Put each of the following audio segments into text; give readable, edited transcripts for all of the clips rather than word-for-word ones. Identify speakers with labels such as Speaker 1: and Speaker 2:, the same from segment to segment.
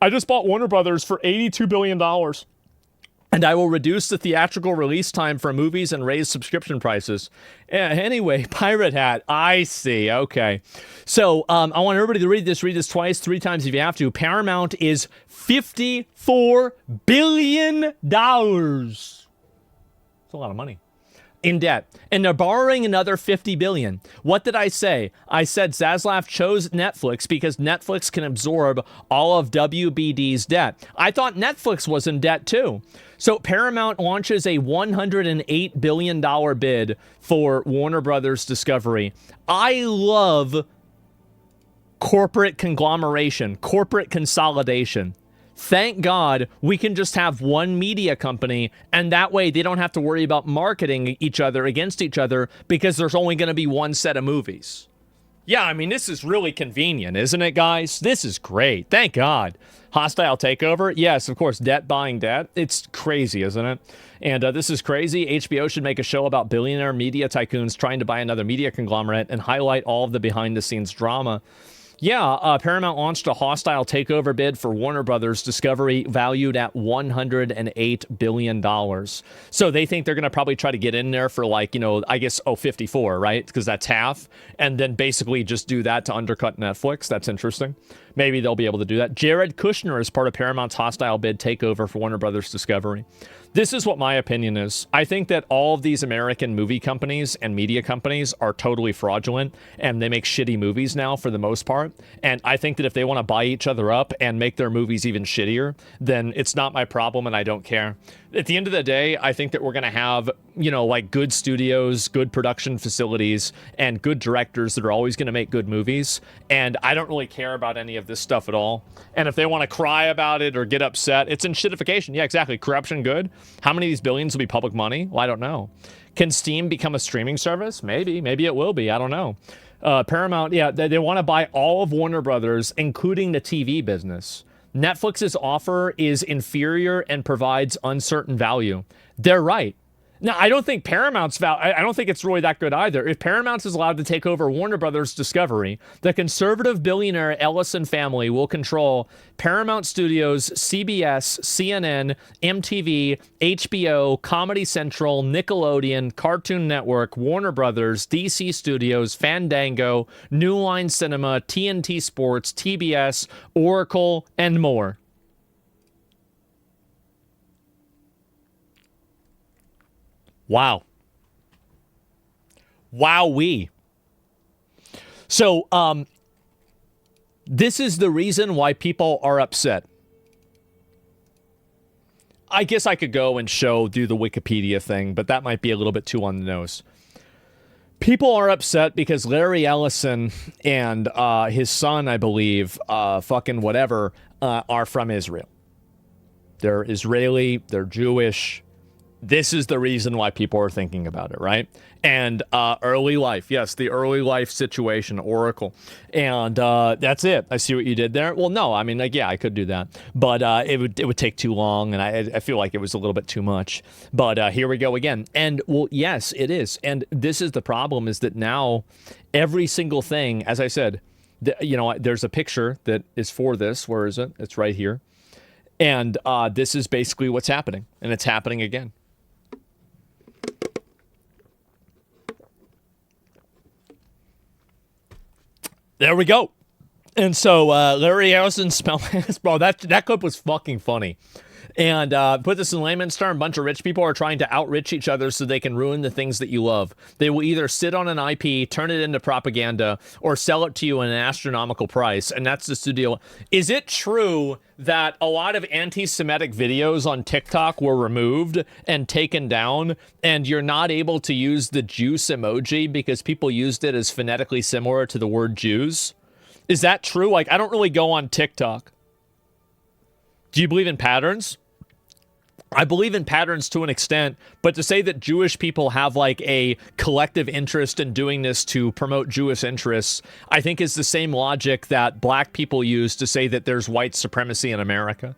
Speaker 1: I just bought Warner Brothers for $82 billion. And I will reduce the theatrical release time for movies and raise subscription prices. Anyway, Pirate Hat. I see. Okay. So I want everybody to read this. Read this twice, 3 times if you have to. Paramount is $54 billion. It's a lot of money. In debt, and they're borrowing another $50 billion. What did I say? I said Zaslav chose Netflix because Netflix can absorb all of WBD's debt. I thought Netflix was in debt too. So Paramount launches a $108 billion bid for Warner Brothers Discovery. I love corporate conglomeration, corporate consolidation. Thank God we can just have one media company, and that way they don't have to worry about marketing each other against each other because there's only going to be one set of movies. Yeah, I mean, this is really convenient, isn't it, guys? This is great. Thank God. Hostile takeover? Yes, of course, debt buying debt. It's crazy, isn't it? And this is crazy. HBO should make a show about billionaire media tycoons trying to buy another media conglomerate and highlight all of the behind-the-scenes drama. Yeah, Paramount launched a hostile takeover bid for Warner Brothers Discovery valued at $108 billion. So they think they're going to probably try to get in there for like, I guess, 54, right? Because that's half. And then basically just do that to undercut Netflix. That's interesting. Maybe they'll be able to do that. Jared Kushner is part of Paramount's hostile bid takeover for Warner Brothers Discovery. This is what my opinion is. I think that all of these American movie companies and media companies are totally fraudulent, and they make shitty movies now for the most part. And I think that if they want to buy each other up and make their movies even shittier, then it's not my problem and I don't care. At the end of the day, I think that we're going to have, like good studios, good production facilities, and good directors that are always going to make good movies. And I don't really care about any of this stuff at all. And if they want to cry about it or get upset, it's in shitification. Yeah, exactly. Corruption, good. How many of these billions will be public money? Well, I don't know. Can Steam become a streaming service? Maybe. Maybe it will be. I don't know. Paramount, yeah, they want to buy all of Warner Brothers, including the TV business. Netflix's offer is inferior and provides uncertain value. They're right. Now, I don't think Paramount's I don't think it's really that good either. If Paramount is allowed to take over Warner Brothers Discovery, the conservative billionaire Ellison family will control Paramount Studios, CBS, CNN, MTV, HBO, Comedy Central, Nickelodeon, Cartoon Network, Warner Brothers, DC Studios, Fandango, New Line Cinema, TNT Sports, TBS, Oracle, and more. Wow. Wowee. So, this is the reason why people are upset. I guess I could go and do the Wikipedia thing, but that might be a little bit too on the nose. People are upset because Larry Ellison and his son, I believe, fucking whatever, are from Israel. They're Israeli, they're Jewish. This is the reason why people are thinking about it, right? And early life, yes, the early life situation, Oracle. And that's it. I see what you did there. Well, no, I mean, like, yeah, I could do that. But it would take too long, and I feel like it was a little bit too much. But here we go again. And, well, yes, it is. And this is the problem, is that now every single thing, as I said, there's a picture that is for this. Where is it? It's right here. And this is basically what's happening. And it's happening again. There we go. And so Larry Ellison bro, that clip was fucking funny. And put this in layman's term, a bunch of rich people are trying to outrich each other so they can ruin the things that you love. They will either sit on an IP, turn it into propaganda, or sell it to you at an astronomical price. And that's the studio. Is it true that a lot of anti-Semitic videos on TikTok were removed and taken down, and you're not able to use the juice emoji because people used it as phonetically similar to the word Jews? Is that true? Like, I don't really go on TikTok. Do you believe in patterns? I believe in patterns to an extent, but to say that Jewish people have like a collective interest in doing this to promote Jewish interests, I think is the same logic that black people use to say that there's white supremacy in America.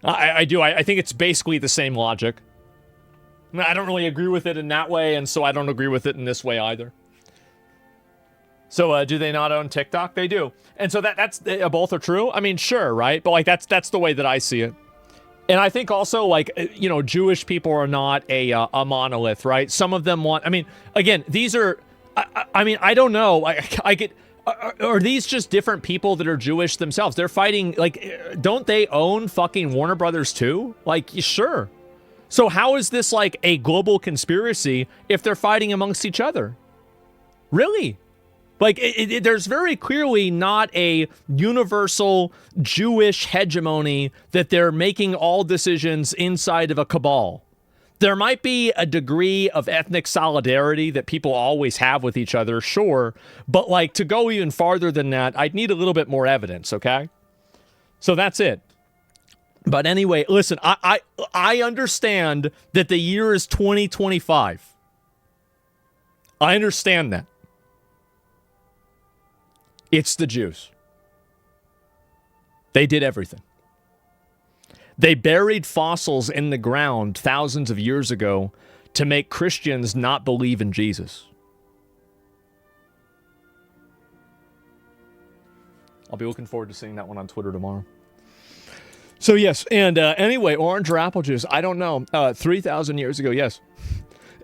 Speaker 1: I do. I think it's basically the same logic. I don't really agree with it in that way, and so I don't agree with it in this way either. So do they not own TikTok? They do. And so that's both are true. I mean, sure, right? But like that's the way that I see it. And I think also, like, Jewish people are not a monolith, right? Some of them want, I mean, again, these are, I mean, I don't know. I get, are these just different people that are Jewish themselves? They're fighting, like, don't they own fucking Warner Brothers too? Like, sure. So how is this like a global conspiracy if they're fighting amongst each other? Really? Like, there's very clearly not a universal Jewish hegemony that they're making all decisions inside of a cabal. There might be a degree of ethnic solidarity that people always have with each other, sure. But, like, to go even farther than that, I'd need a little bit more evidence, okay? So that's it. But anyway, listen, I understand that the year is 2025. I understand that. It's the Jews. They did everything. They buried fossils in the ground thousands of years ago to make Christians not believe in Jesus. I'll be looking forward to seeing that one on Twitter tomorrow. So yes, and anyway, orange or apple juice, I don't know. 3,000 years ago, yes.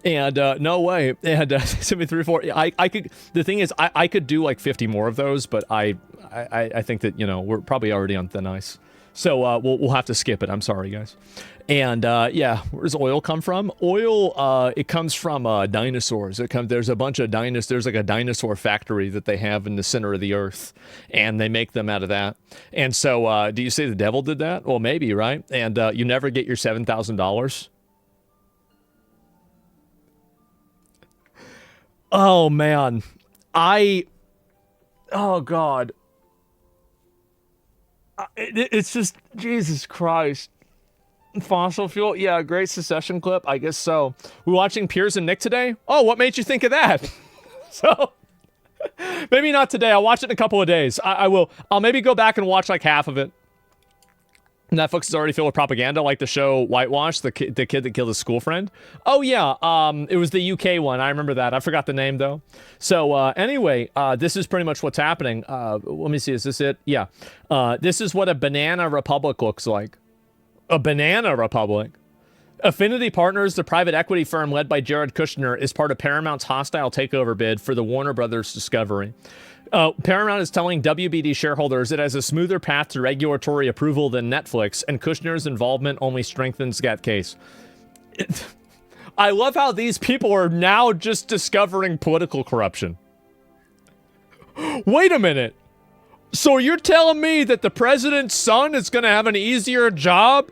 Speaker 1: And no way. And 3, 4. I could. The thing is, I could do like 50 more of those, but I think that we're probably already on thin ice. So we'll have to skip it. I'm sorry, guys. And yeah, where does oil come from? Oil, it comes from dinosaurs. There's a bunch of dinosaurs. There's like a dinosaur factory that they have in the center of the earth, and they make them out of that. And so, do you say the devil did that? Well, maybe, right? And you never get your $7,000. Oh, man. Oh, God. It's just, Jesus Christ. Fossil fuel? Yeah, great Secession clip. I guess so. We watching Piers and Nick today? Oh, what made you think of that? So, maybe not today. I'll watch it in a couple of days. I will. I'll maybe go back and watch like half of it. Netflix is already filled with propaganda, like the show Whitewash, the kid that killed his school friend. Oh yeah, it was the UK one. I remember that. I forgot the name though. So anyway, this is pretty much what's happening. Let me see. Is this it? Yeah. This is what a banana republic looks like. A banana republic. Affinity Partners, the private equity firm led by Jared Kushner, is part of Paramount's hostile takeover bid for the Warner Brothers Discovery. Paramount is telling WBD shareholders it has a smoother path to regulatory approval than Netflix, and Kushner's involvement only strengthens that case. I love how these people are now just discovering political corruption. Wait a minute. So you're telling me that the president's son is going to have an easier job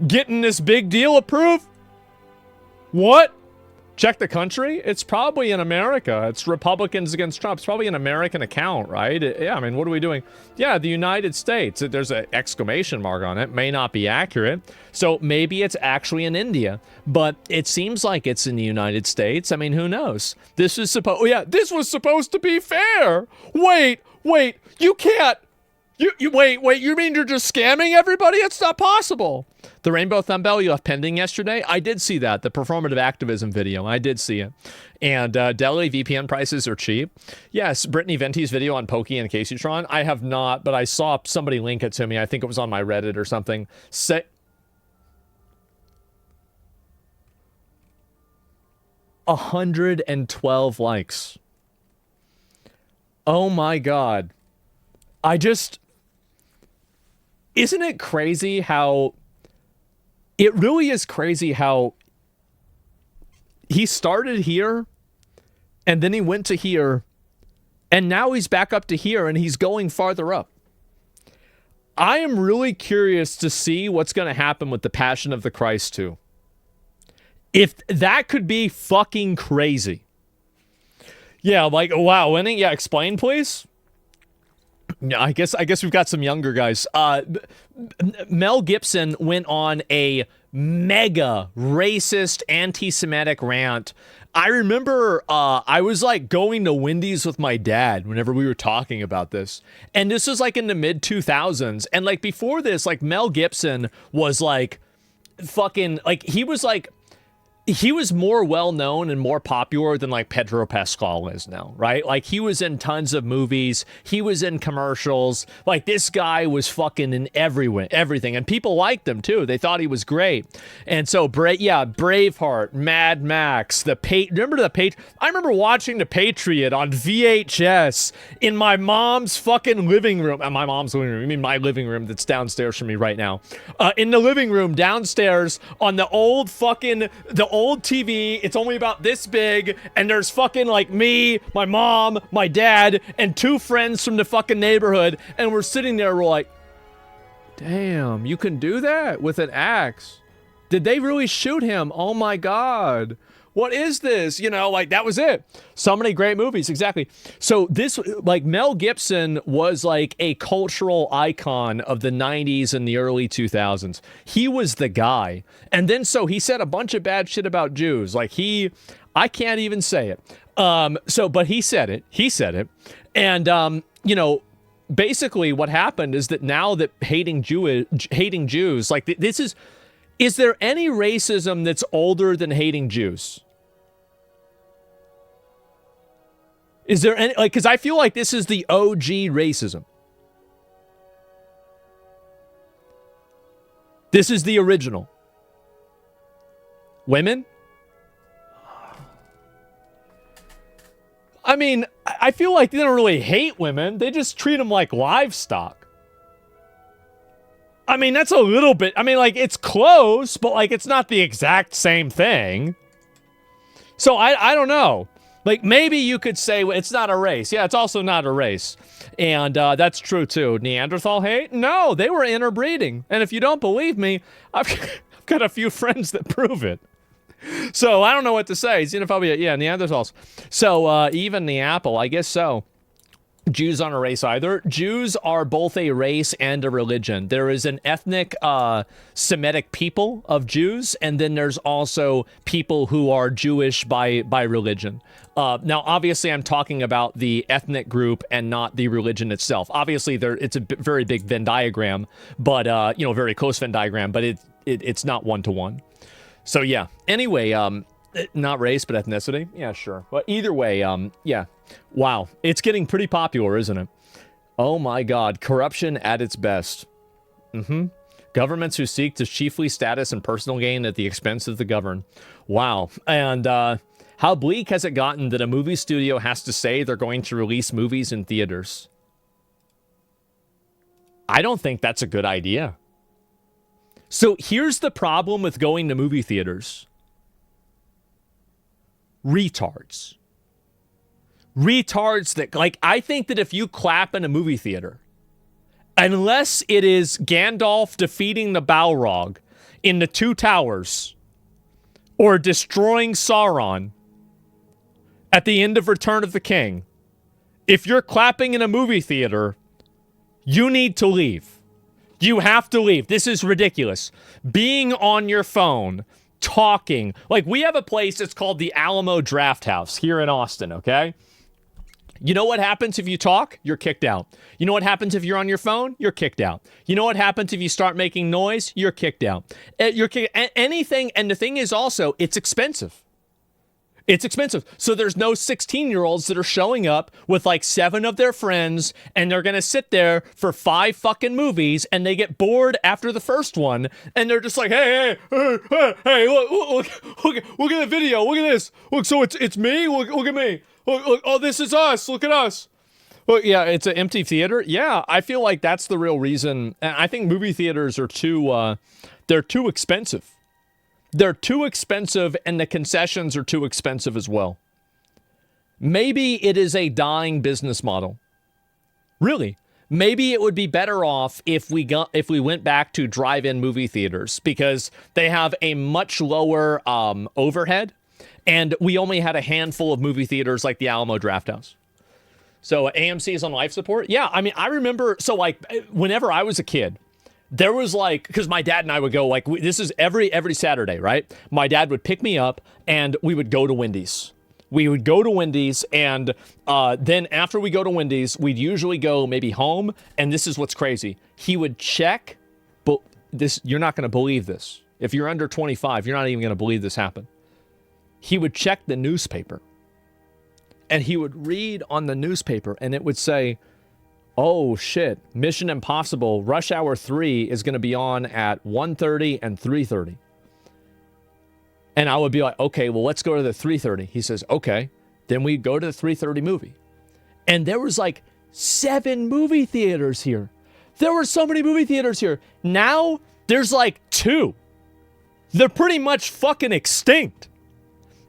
Speaker 1: getting this big deal approved? What? Check the country? It's probably in America. It's Republicans against Trump. It's probably an American account, right? Yeah, I mean, what are we doing? Yeah, the United States. There's an exclamation mark on it. May not be accurate. So maybe it's actually in India. But it seems like it's in the United States. I mean, who knows? This was supposed to be fair. Wait, you can't. Wait, you mean you're just scamming everybody? It's not possible. The rainbow thumbnail you left pending yesterday? I did see that, the performative activism video. I did see it. And Delhi VPN prices are cheap. Yes, Brittany Venti's video on Pokey and Caseytron. I have not, but I saw somebody link it to me. I think it was on my Reddit or something. 112 likes. Oh my God. Isn't it crazy how... It really is crazy how he started here, and then he went to here, and now he's back up to here, and he's going farther up. I am really curious to see what's going to happen with the Passion of the Christ 2. If that could be fucking crazy. Yeah, like, wow, winning? Yeah, explain, please. Yeah, I guess we've got some younger guys. Mel Gibson went on a mega racist, anti-Semitic rant. I remember I was like going to Wendy's with my dad whenever we were talking about this. And this was like in the mid 2000s. And like before this, like Mel Gibson was like fucking, like he was like he was more well-known and more popular than like Pedro Pascal is now, right? Like he was in tons of movies. He was in commercials. Like this guy was fucking in everything. And people liked him too. They thought he was great. And so, Braveheart, Mad Max, remember I remember watching The Patriot on VHS in my mom's fucking living room. My mom's living room. I mean my living room that's downstairs from me right now. In the living room downstairs on the old TV, it's only about this big, and there's fucking like me, my mom, my dad, and two friends from the fucking neighborhood, and we're sitting there, we're like, damn, you can do that with an axe. Did they really shoot him? Oh my God. What is this? You know, like that was it. So many great movies, exactly. So this, like Mel Gibson was like a cultural icon of the 90s and the early 2000s. He was the guy. And then so he said a bunch of bad shit about Jews. Like I can't even say it. But he said it. And, you know, basically what happened is that now that hating Jews, like this is there any racism that's older than hating Jews? Is there any, like, because I feel like this is the OG racism. This is the original. Women? I mean, I feel like they don't really hate women. They just treat them like livestock. I mean, that's a little bit, I mean, like, it's close, but, like, it's not the exact same thing. So, I don't know. Like, maybe you could say it's not a race. Yeah, it's also not a race. And that's true, too. Neanderthal hate? No, they were interbreeding. And if you don't believe me, I've got a few friends that prove it. So, I don't know what to say. Xenophobia, yeah, Neanderthals. So, even the apple, I guess so. Jews aren't a race either. Jews are both a race and a religion. There is an ethnic Semitic people of Jews, and then there's also people who are Jewish by religion. Now, obviously, I'm talking about the ethnic group and not the religion itself. Obviously, it's a very big Venn diagram, but you know, very close Venn diagram, but it's not one-to-one. So yeah. Anyway, not race, but ethnicity. Yeah, sure. But either way, yeah. Wow. It's getting pretty popular, isn't it? Oh my God. Corruption at its best. Governments who seek to chiefly status and personal gain at the expense of the governed. Wow. And how bleak has it gotten that a movie studio has to say they're going to release movies in theaters? I don't think that's a good idea. So here's the problem with going to movie theaters. Retards that, like, I think that if you clap in a movie theater, unless it is Gandalf defeating the Balrog in the Two Towers or destroying Sauron at the end of Return of the King, if you're clapping in a movie theater, you need to leave. You have to leave. This is ridiculous. Being on your phone, talking. Like, we have a place that's called the Alamo Draft House here in Austin, okay? You know what happens if you talk? You're kicked out. You know what happens if you're on your phone? You're kicked out. You know what happens if you start making noise? You're kicked out. Anything, and the thing is also, it's expensive. It's expensive. So there's no 16-year-olds that are showing up with like 7 of their friends, and they're going to sit there for 5 fucking movies, and they get bored after the first one, and they're just like, hey, look at the video. Look at this. Look, so it's me. Look at me. Look, oh, this is us. Look at us. Well, yeah, it's an empty theater. Yeah, I feel like that's the real reason. I think movie theaters are they're too expensive. They're too expensive, and the concessions are too expensive as well. Maybe it is a dying business model. Really. Maybe it would be better off if we went back to drive-in movie theaters, because they have a much lower overhead, and we only had a handful of movie theaters like the Alamo Drafthouse. So AMC is on life support? Yeah, I mean, I remember, so like, whenever I was a kid, there was like, because my dad and I would go, like, this is every Saturday, right? My dad would pick me up, and we would go to Wendy's. We would go to Wendy's, and then after we go to Wendy's, we'd usually go maybe home, and this is what's crazy. He would check, but this, you're not going to believe this. If you're under 25, you're not even going to believe this happened. he would check the newspaper. And he would read on the newspaper, and it would say, oh, shit, Mission Impossible Rush Hour 3 is going to be on at 1:30 and 3:30. And I would be like, okay, well, let's go to the 3:30. He says, okay. Then we go to the 3:30 movie. And there was like 7 movie theaters here. There were so many movie theaters here. Now there's like 2. They're pretty much fucking extinct.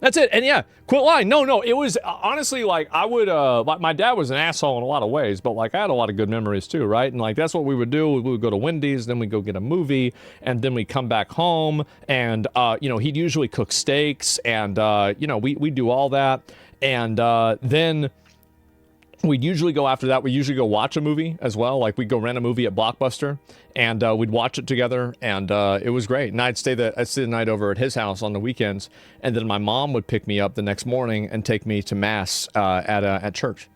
Speaker 1: That's it. And yeah, quit lying. No, it was honestly like I would, like my dad was an asshole in a lot of ways, but like I had a lot of good memories too, right? And like that's what we would do. We would go to Wendy's, then we'd go get a movie, and then we'd come back home, and, he'd usually cook steaks, and, we'd do all that. And then we'd usually go after that. We'd usually go watch a movie as well. Like we'd go rent a movie at Blockbuster, and we'd watch it together, and it was great. And I'd stay the night over at his house on the weekends, and then my mom would pick me up the next morning and take me to mass at church.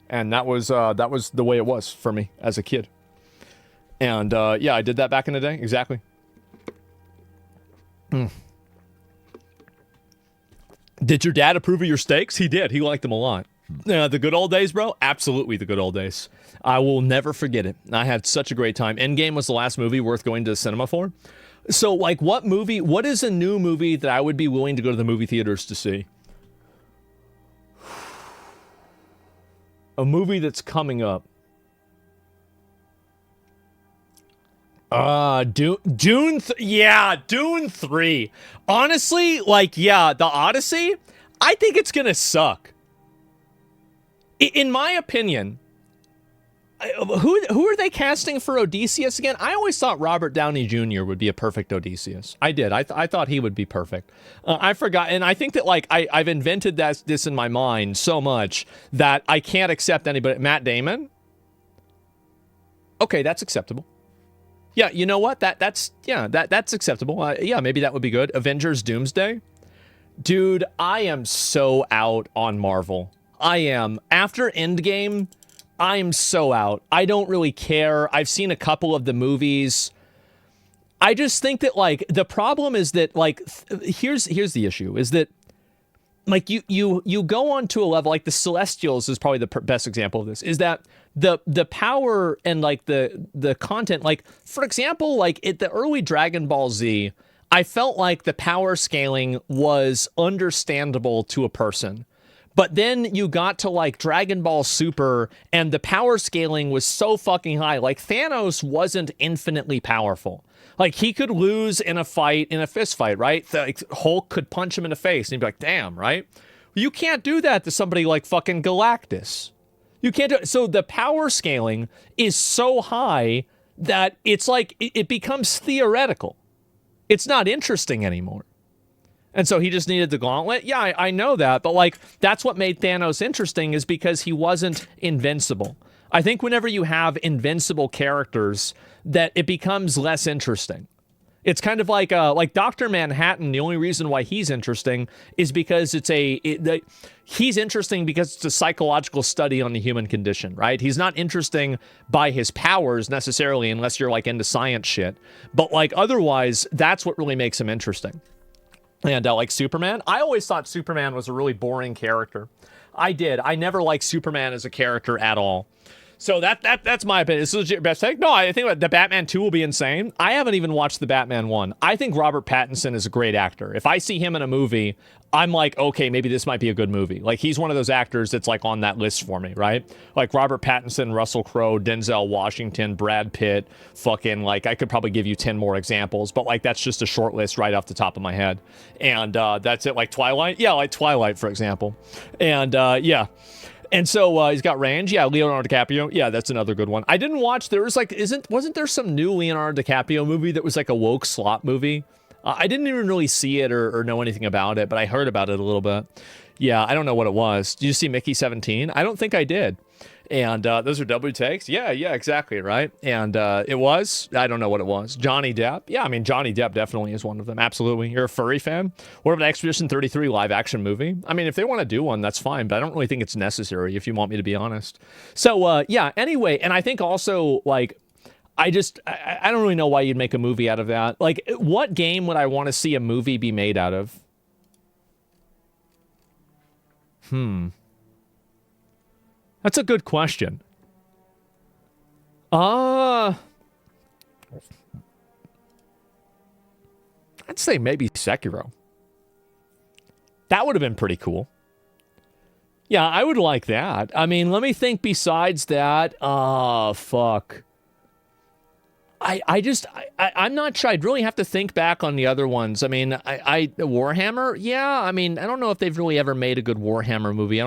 Speaker 1: And that was the way it was for me as a kid. And I did that back in the day. Exactly. Did your dad approve of your steaks? He did. He liked them a lot. The good old days, bro? Absolutely the good old days. I will never forget it. I had such a great time. Endgame was the last movie worth going to the cinema for. So, like, what is a new movie that I would be willing to go to the movie theaters to see? A movie that's coming up. Dune 3. Honestly, the Odyssey, I think it's gonna suck. In my opinion, who are they casting for Odysseus again? I always thought Robert Downey Jr. would be a perfect Odysseus. I did. I thought he would be perfect. I forgot, and I think that I've invented this in my mind so much that I can't accept anybody. Matt Damon. Okay, that's acceptable. Yeah, you know what? That's acceptable. Maybe that would be good. Avengers Doomsday. Dude, I am so out on Marvel. I am. After Endgame, I'm so out. I don't really care. I've seen a couple of the movies. I just think that, the problem is that, here's the issue, is that, you go on to a level, like the Celestials is probably the best example of this, is that the power and, the content, for example, at the early Dragon Ball Z, I felt like the power scaling was understandable to a person. But then you got to Dragon Ball Super, and the power scaling was so fucking high. Thanos wasn't infinitely powerful. He could lose in a fist fight, right? Hulk could punch him in the face, and he'd be like, damn, right? You can't do that to somebody like fucking Galactus. You can't do it. So the power scaling is so high that it's it becomes theoretical. It's not interesting anymore. And so he just needed the gauntlet? Yeah, I know that. But, that's what made Thanos interesting, is because he wasn't invincible. I think whenever you have invincible characters, that it becomes less interesting. It's kind of like Dr. Manhattan. The only reason why he's interesting is because he's interesting because it's a psychological study on the human condition, right? He's not interesting by his powers necessarily, unless you're into science shit. But otherwise, that's what really makes him interesting. And Superman, I always thought Superman was a really boring character. I did. I never liked Superman as a character at all. So that's my opinion. This is legit best take. No, I think the Batman 2 will be insane. I haven't even watched the Batman 1. I think Robert Pattinson is a great actor. If I see him in a movie, I'm like, okay, maybe this might be a good movie. He's one of those actors that's on that list for me, right? Robert Pattinson, Russell Crowe, Denzel Washington, Brad Pitt, fucking I could probably give you 10 more examples, but that's just a short list right off the top of my head. And that's it. Twilight? Yeah, Twilight, for example. And yeah. And so he's got range. Yeah, Leonardo DiCaprio. Yeah, that's another good one. I didn't watch. There was wasn't there some new Leonardo DiCaprio movie that was a woke slot movie? I didn't even really see it or know anything about it, but I heard about it a little bit. Yeah, I don't know what it was. Did you see Mickey 17? I don't think I did. And those are W takes? Yeah, exactly, right? And it was? I don't know what it was. Johnny Depp? Yeah, I mean, Johnny Depp definitely is one of them. Absolutely. You're a furry fan? What about Expedition 33 live action movie? I mean, if they want to do one, that's fine, but I don't really think it's necessary, if you want me to be honest. So, yeah, anyway, and I think also, I don't really know why you'd make a movie out of that. What game would I want to see a movie be made out of? That's a good question. I'd say maybe Sekiro. That would have been pretty cool. Yeah, I would like that. I mean, let me think besides that. Fuck. I'm not sure. I'd really have to think back on the other ones. I mean, Warhammer, yeah. I mean, I don't know if they've really ever made a good Warhammer movie.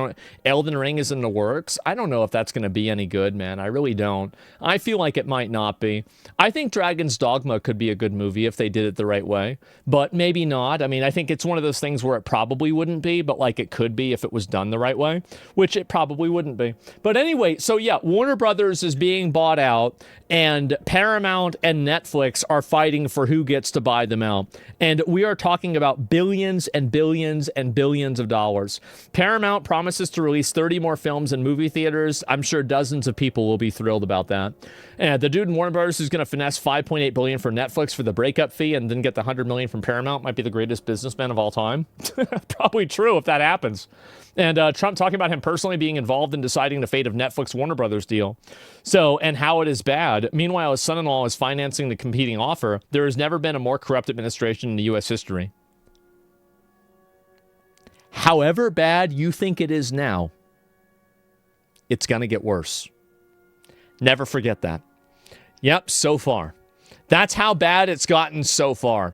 Speaker 1: Elden Ring is in the works. I don't know if that's going to be any good, man. I really don't. I feel like it might not be. I think Dragon's Dogma could be a good movie if they did it the right way, but maybe not. I mean, I think it's one of those things where it probably wouldn't be, but like it could be if it was done the right way, which it probably wouldn't be. But anyway, so yeah, Warner Brothers is being bought out, and Paramount and Netflix are fighting for who gets to buy them out. And we are talking about billions and billions and billions of dollars. Paramount promises to release 30 more films in movie theaters. I'm sure dozens of people will be thrilled about that. And the dude in Warner Brothers who's going to finesse $5.8 billion for Netflix for the breakup fee and then get the $100 million from Paramount might be the greatest businessman of all time. Probably true if that happens. And Trump talking about him personally being involved in deciding the fate of Netflix Warner Brothers deal. So, and how it is bad. Meanwhile, his son-in-law is financing the competing offer. There has never been a more corrupt administration in U.S. history. However bad you think it is now, it's going to get worse. Never forget that. Yep, so far. That's how bad it's gotten so far.